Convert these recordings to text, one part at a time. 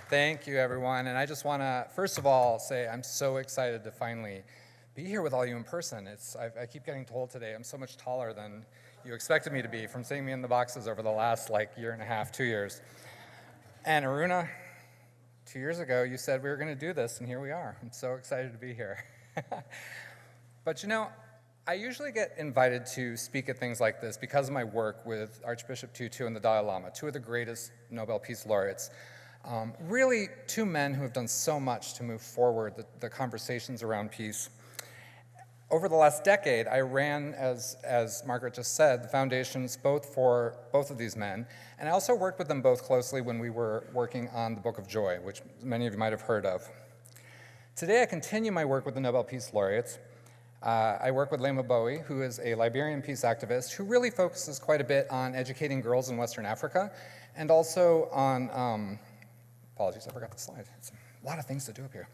Thank you, everyone. And I just want to, first of all, say I'm so excited to finally be here with all you in person. I keep getting told today I'm so much taller than you expected me to be from seeing me in the boxes over the last year and a half, 2 years. And Aruna, 2 years ago, you said we were going to do this, and here we are. I'm so excited to be here. But you know, I usually get invited to speak at things like this because of my work with Archbishop Tutu and the Dalai Lama, two of the greatest Nobel Peace Laureates. Really, two men who have done so much to move forward the conversations around peace. Over the last decade, I ran, as Margaret just said, the foundations for both of these men, and I also worked with them both closely when we were working on the Book of Joy, which many of you might have heard of. Today, I continue my work with the Nobel Peace Laureates. I work with Lema Bowie, who is a Liberian peace activist who really focuses quite a bit on educating girls in Western Africa, and also on, apologies, I forgot the slide. It's a lot of things to do up here.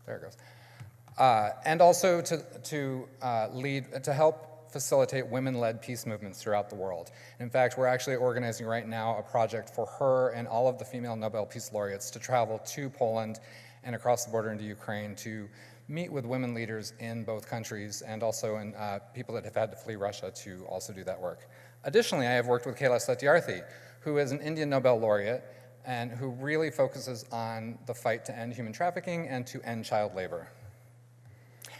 There it goes. And also to help facilitate women-led peace movements throughout the world. In fact, we're actually organizing right now a project for her and all of the female Nobel Peace Laureates to travel to Poland and across the border into Ukraine to meet with women leaders in both countries and also in people that have had to flee Russia to also do that work. Additionally, I have worked with Kailash Satyarthi, who is an Indian Nobel laureate and who really focuses on the fight to end human trafficking and to end child labor.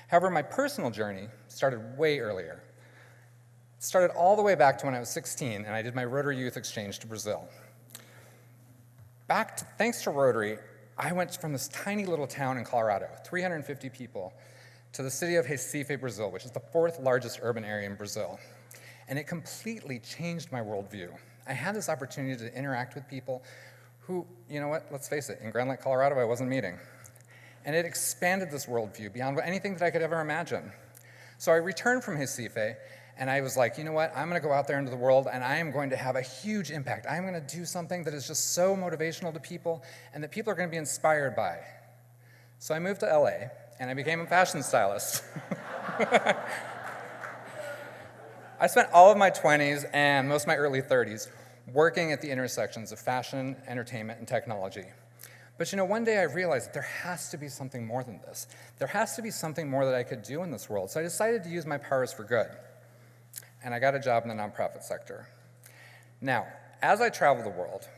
However, my personal journey started way earlier. It started all the way back to when I was 16 and I did my Rotary Youth Exchange to Brazil. Thanks to Rotary, I went from this tiny little town in Colorado, 350 people, to the city of Recife, Brazil, which is the fourth largest urban area in Brazil. And it completely changed my worldview. I had this opportunity to interact with people who, you know what, let's face it, in Grand Lake, Colorado, I wasn't meeting. And it expanded this worldview beyond anything that I could ever imagine. So I returned from Recife, and I was like, you know what, I'm going to go out there into the world, and I am going to have a huge impact. I'm going to do something that is just so motivational to people, and that people are going to be inspired by. So I moved to LA, and I became a fashion stylist. I spent all of my 20s and most of my early 30s working at the intersections of fashion, entertainment, and technology. But you know, one day I realized that there has to be something more than this. There has to be something more that I could do in this world. So I decided to use my powers for good. And I got a job in the nonprofit sector. Now, as I travel the world,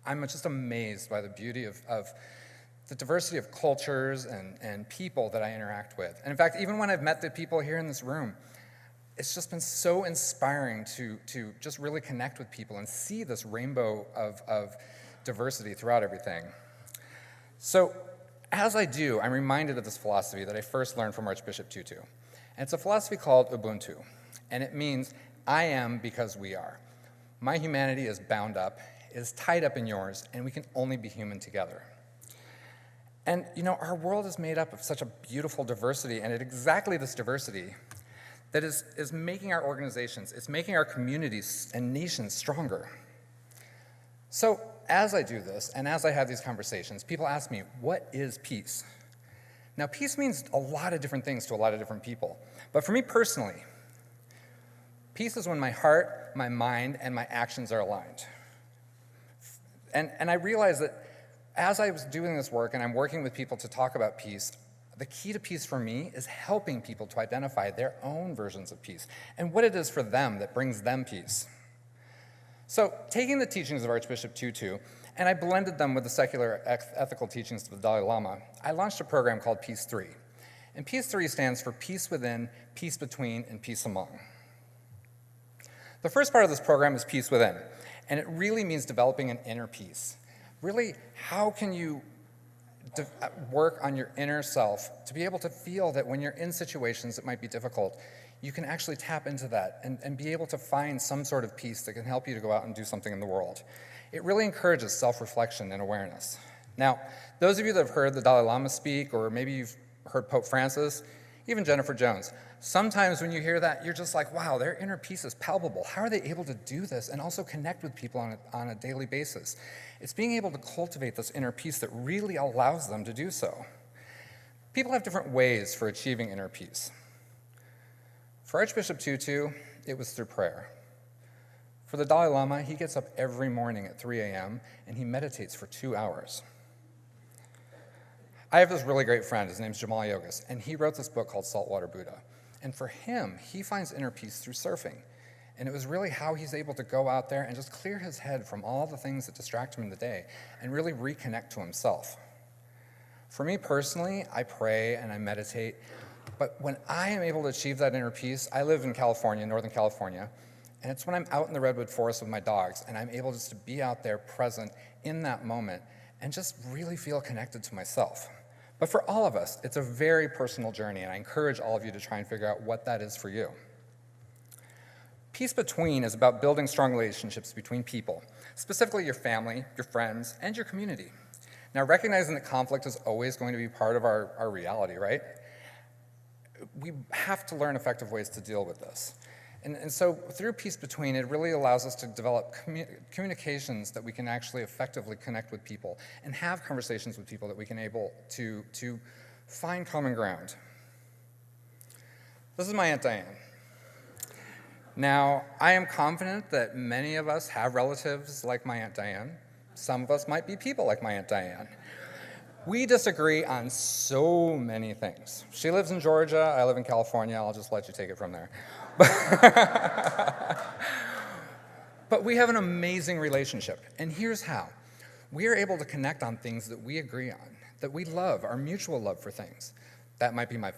I'm just amazed by the beauty of the diversity of cultures and people that I interact with. And in fact, even when I've met the people here in this room, it's just been so inspiring to just really connect with people and see this rainbow of diversity throughout everything. So as I do, I'm reminded of this philosophy that I first learned from Archbishop Tutu. And it's a philosophy called Ubuntu. And it means, I am because we are. My humanity is bound up, is tied up in yours, and we can only be human together. And you know, our world is made up of such a beautiful diversity, and it's exactly this diversity that is making our organizations, it's making our communities and nations stronger. So as I do this, and as I have these conversations, people ask me, what is peace? Now, peace means a lot of different things to a lot of different people. But for me personally, peace is when my heart, my mind, and my actions are aligned. And I realized that as I was doing this work, and I'm working with people to talk about peace, the key to peace for me is helping people to identify their own versions of peace and what it is for them that brings them peace. So taking the teachings of Archbishop Tutu, and I blended them with the secular ethical teachings of the Dalai Lama, I launched a program called Peace 3. And Peace 3 stands for peace within, peace between, and peace among. The first part of this program is peace within, and it really means developing an inner peace. Really, how can you work on your inner self to be able to feel that when you're in situations that might be difficult, you can actually tap into that and be able to find some sort of peace that can help you to go out and do something in the world. It really encourages self-reflection and awareness. Now, those of you that have heard the Dalai Lama speak, or maybe you've heard Pope Francis, even Jennifer Jones, sometimes when you hear that, you're just like, wow, their inner peace is palpable. How are they able to do this and also connect with people on a daily basis? It's being able to cultivate this inner peace that really allows them to do so. People have different ways for achieving inner peace. For Archbishop Tutu, it was through prayer. For the Dalai Lama, he gets up every morning at 3 a.m. and he meditates for 2 hours. I have this really great friend, his name's Jamal Yogas, and he wrote this book called Saltwater Buddha. And for him, he finds inner peace through surfing. And it was really how he's able to go out there and just clear his head from all the things that distract him in the day and really reconnect to himself. For me personally, I pray and I meditate, but when I am able to achieve that inner peace, I live in California, Northern California, and it's when I'm out in the redwood forest with my dogs and I'm able just to be out there present in that moment and just really feel connected to myself. But for all of us, it's a very personal journey, and I encourage all of you to try and figure out what that is for you. Peace between is about building strong relationships between people, specifically your family, your friends, and your community. Now, recognizing that conflict is always going to be part of our reality, right? We have to learn effective ways to deal with this. And so through peace between, it really allows us to develop communications that we can actually effectively connect with people and have conversations with people that we can able to find common ground. This is my Aunt Diane. Now, I am confident that many of us have relatives like my Aunt Diane. Some of us might be people like my Aunt Diane. We disagree on so many things. She lives in Georgia, I live in California, I'll just let you take it from there. But we have an amazing relationship, and here's how. We are able to connect on things that we agree on, that we love, our mutual love for things. That might be my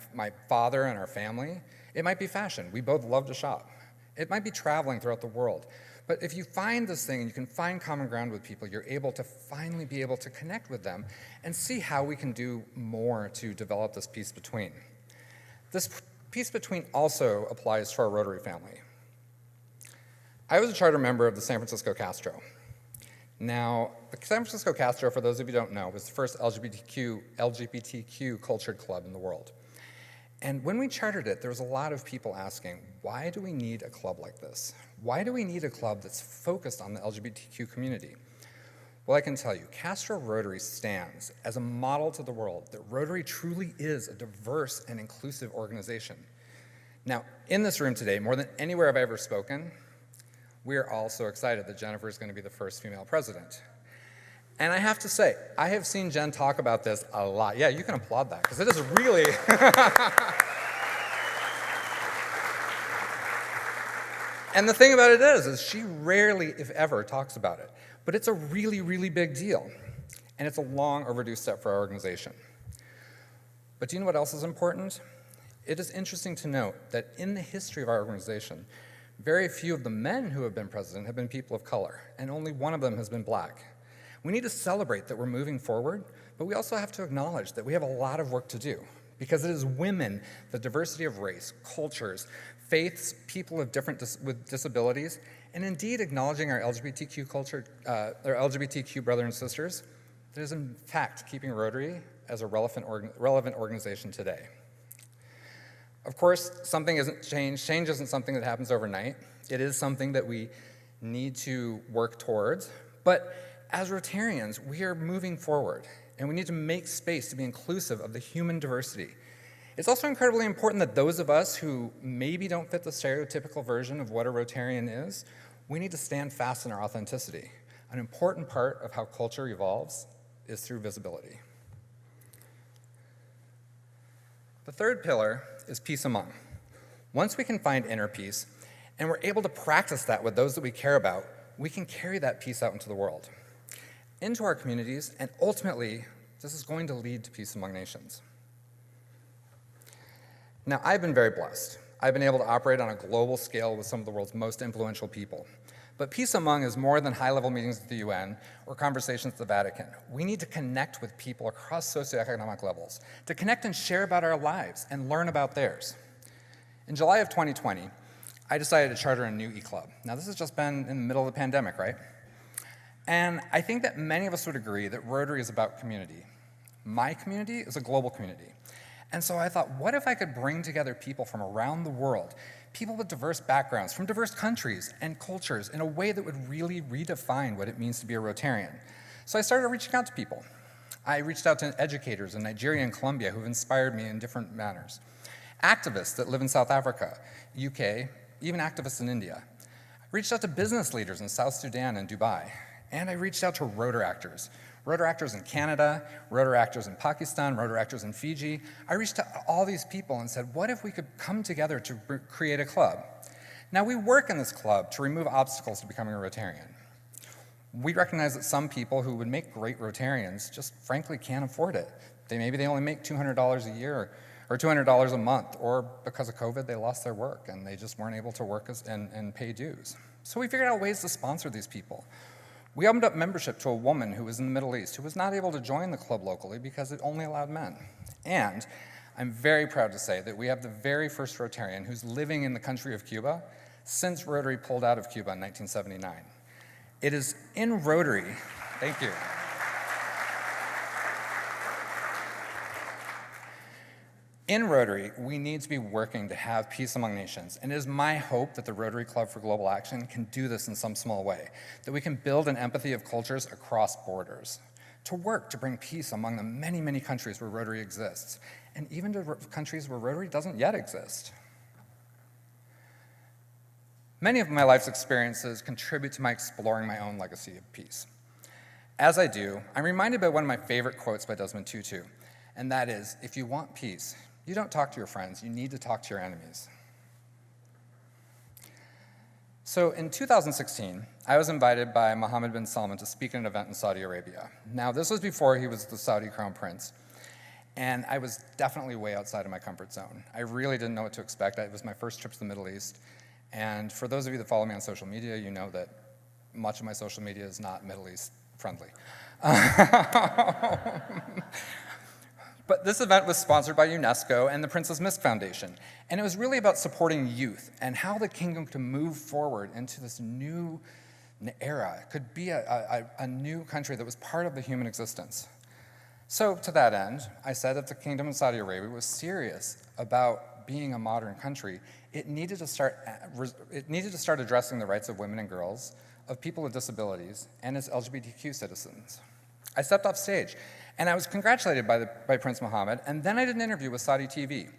father and our family. It might be fashion. We both love to shop. It might be traveling throughout the world. But if you find this thing and you can find common ground with people, you're able to finally be able to connect with them and see how we can do more to develop this peace between. This peace between also applies to our Rotary family. I was a charter member of the San Francisco Castro. Now, the San Francisco Castro, for those of you who don't know, was the first LGBTQ cultured club in the world. And when we chartered it, there was a lot of people asking, why do we need a club like this? Why do we need a club that's focused on the LGBTQ community? Well, I can tell you, Castro Rotary stands as a model to the world that Rotary truly is a diverse and inclusive organization. Now, in this room today, more than anywhere I've ever spoken, we are all so excited that Jennifer is going to be the first female president. And I have to say, I have seen Jen talk about this a lot. Yeah, you can applaud that, because it is really... And the thing about it is she rarely, if ever, talks about it. But it's a really, really big deal. And it's a long overdue step for our organization. But do you know what else is important? It is interesting to note that in the history of our organization, very few of the men who have been president have been people of color, and only one of them has been black. We need to celebrate that we're moving forward, but we also have to acknowledge that we have a lot of work to do, because it is women, the diversity of race, cultures, faiths, people with with disabilities, and indeed acknowledging our LGBTQ culture, our LGBTQ brothers and sisters, that is in fact keeping Rotary as a relevant organization today. Of course, something isn't changed. Change isn't something that happens overnight. It is something that we need to work towards, but as Rotarians, we are moving forward, and we need to make space to be inclusive of the human diversity. It's also incredibly important that those of us who maybe don't fit the stereotypical version of what a Rotarian is, we need to stand fast in our authenticity. An important part of how culture evolves is through visibility. The third pillar is peace among. Once we can find inner peace, and we're able to practice that with those that we care about, we can carry that peace out into the world, into our communities, and ultimately, this is going to lead to peace among nations. Now, I've been very blessed. I've been able to operate on a global scale with some of the world's most influential people. But peace among is more than high-level meetings at the UN or conversations at the Vatican. We need to connect with people across socioeconomic levels, to connect and share about our lives and learn about theirs. In July of 2020, I decided to charter a new e-club. Now, this has just been in the middle of the pandemic, right? And I think that many of us would agree that Rotary is about community. My community is a global community. And so I thought, what if I could bring together people from around the world, people with diverse backgrounds, from diverse countries and cultures, in a way that would really redefine what it means to be a Rotarian? So I started reaching out to people. I reached out to educators in Nigeria and Colombia who've inspired me in different manners, activists that live in South Africa, UK, even activists in India. reached out to business leaders in South Sudan and Dubai, and I reached out to Rotaractors. Rotaractors in Canada, Rotaractors in Pakistan, Rotaractors in Fiji. I reached out to all these people and said, what if we could come together to create a club? Now, we work in this club to remove obstacles to becoming a Rotarian. We recognize that some people who would make great Rotarians just frankly can't afford it. Maybe they only make $200 a year or $200 a month, or because of COVID, they lost their work and they just weren't able to work and pay dues. So we figured out ways to sponsor these people. We opened up membership to a woman who was in the Middle East who was not able to join the club locally because it only allowed men. And I'm very proud to say that we have the very first Rotarian who's living in the country of Cuba since Rotary pulled out of Cuba in 1979. It is in Rotary, thank you. In Rotary, we need to be working to have peace among nations, and it is my hope that the Rotary Club for Global Action can do this in some small way, that we can build an empathy of cultures across borders, to work to bring peace among the many, many countries where Rotary exists, and even to countries where Rotary doesn't yet exist. Many of my life's experiences contribute to my exploring my own legacy of peace. As I do, I'm reminded by one of my favorite quotes by Desmond Tutu, and that is, if you want peace, you don't talk to your friends, you need to talk to your enemies. So in 2016, I was invited by Mohammed bin Salman to speak at an event in Saudi Arabia. Now, this was before he was the Saudi crown prince, and I was definitely way outside of my comfort zone. I really didn't know what to expect. It was my first trip to the Middle East, and for those of you that follow me on social media, you know that much of my social media is not Middle East friendly. But this event was sponsored by UNESCO and the Princess Misk Foundation, and it was really about supporting youth and how the kingdom could move forward into this new era. It could be a new country that was part of the human existence. So to that end, I said that the Kingdom of Saudi Arabia was serious about being a modern country. It needed to start addressing the rights of women and girls, of people with disabilities, and its LGBTQ citizens. I stepped off stage, and I was congratulated by Prince Mohammed, and then I did an interview with Saudi TV.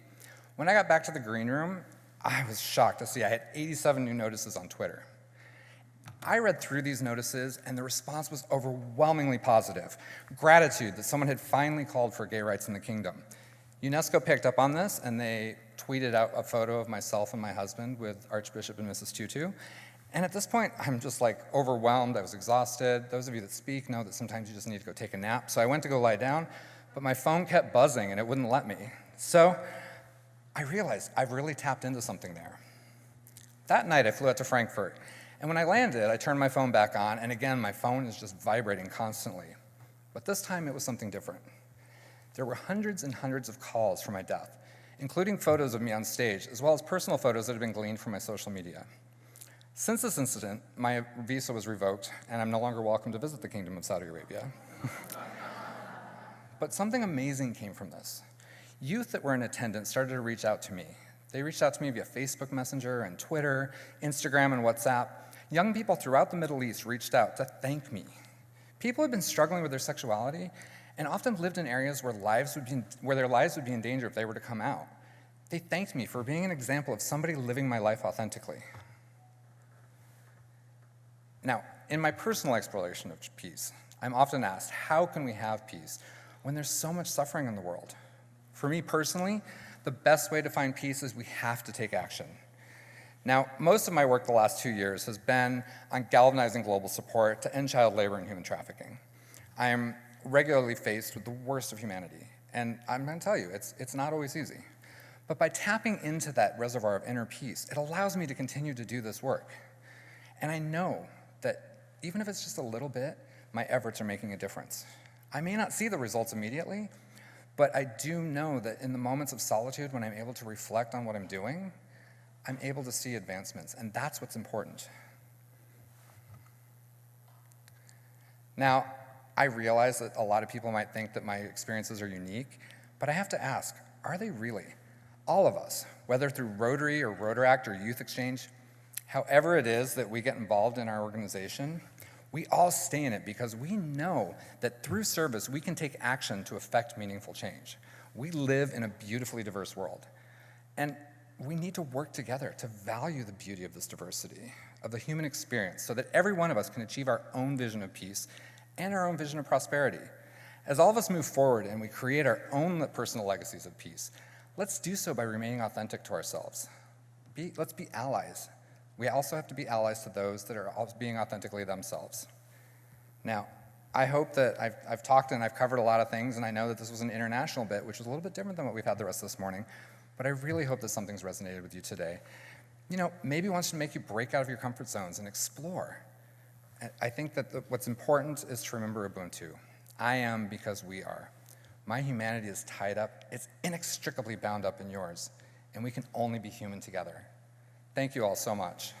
When I got back to the green room, I was shocked to see I had 87 new notices on Twitter. I read through these notices, and the response was overwhelmingly positive. Gratitude that someone had finally called for gay rights in the kingdom. UNESCO picked up on this, and they tweeted out a photo of myself and my husband with Archbishop and Mrs. Tutu. And at this point, I'm just like overwhelmed. I was exhausted. Those of you that speak know that sometimes you just need to go take a nap. So I went to go lie down, but my phone kept buzzing and it wouldn't let me. So I realized I've really tapped into something there. That night, I flew out to Frankfurt. And when I landed, I turned my phone back on, and again, my phone is just vibrating constantly. But this time, it was something different. There were hundreds and hundreds of calls for my death, including photos of me on stage, as well as personal photos that had been gleaned from my social media. Since this incident, my visa was revoked, and I'm no longer welcome to visit the Kingdom of Saudi Arabia. But something amazing came from this. Youth that were in attendance started to reach out to me. They reached out to me via Facebook Messenger and Twitter, Instagram, and WhatsApp. Young people throughout the Middle East reached out to thank me. People had been struggling with their sexuality and often lived in areas where their lives would be in danger if they were to come out. They thanked me for being an example of somebody living my life authentically. Now, in my personal exploration of peace, I'm often asked, how can we have peace when there's so much suffering in the world? For me personally, the best way to find peace is we have to take action. Now, most of my work the last 2 years has been on galvanizing global support to end child labor and human trafficking. I am regularly faced with the worst of humanity, and I'm going to tell you, it's not always easy. But by tapping into that reservoir of inner peace, it allows me to continue to do this work. And I know that even if it's just a little bit, my efforts are making a difference. I may not see the results immediately, but I do know that in the moments of solitude, when I'm able to reflect on what I'm doing, I'm able to see advancements, and that's what's important. Now, I realize that a lot of people might think that my experiences are unique, but I have to ask, are they really? All of us, whether through Rotary or Rotaract or Youth Exchange, however it is that we get involved in our organization, we all stay in it because we know that through service, we can take action to affect meaningful change. We live in a beautifully diverse world, and we need to work together to value the beauty of this diversity. of the human experience so that every one of us can achieve our own vision of peace and our own vision of prosperity. As all of us move forward and we create our own personal legacies of peace, let's do so by remaining authentic to ourselves. Let's be allies. We also have to be allies to those that are being authentically themselves. Now, I hope that I've talked and I've covered a lot of things, and I know that this was an international bit, which was a little bit different than what we've had the rest of this morning, but I really hope that something's resonated with you today. Maybe it wants to make you break out of your comfort zones and explore. I think that what's important is to remember Ubuntu. I am because we are. My humanity is tied up, it's inextricably bound up in yours, and we can only be human together. Thank you all so much.